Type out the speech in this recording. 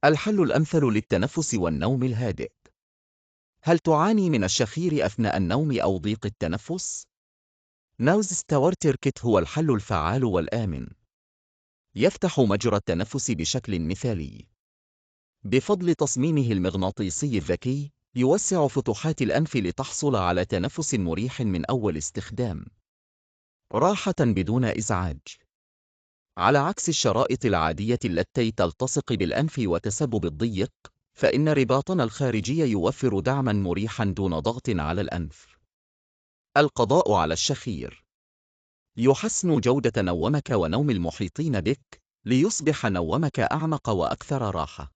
الحل الأمثل للتنفس والنوم الهادئ. هل تعاني من الشخير أثناء النوم أو ضيق التنفس؟ ناوز ستوارتر كيت هو الحل الفعال والآمن. يفتح مجرى التنفس بشكل مثالي. بفضل تصميمه المغناطيسي الذكي، يوسع فتحات الأنف لتحصل على تنفس مريح من أول استخدام. راحة بدون إزعاج. على عكس الشرائط العادية التي تلتصق بالأنف وتسبب الضيق، فإن رباطنا الخارجي يوفر دعماً مريحاً دون ضغط على الأنف. القضاء على الشخير يحسن جودة نومك ونوم المحيطين بك، ليصبح نومك أعمق وأكثر راحة.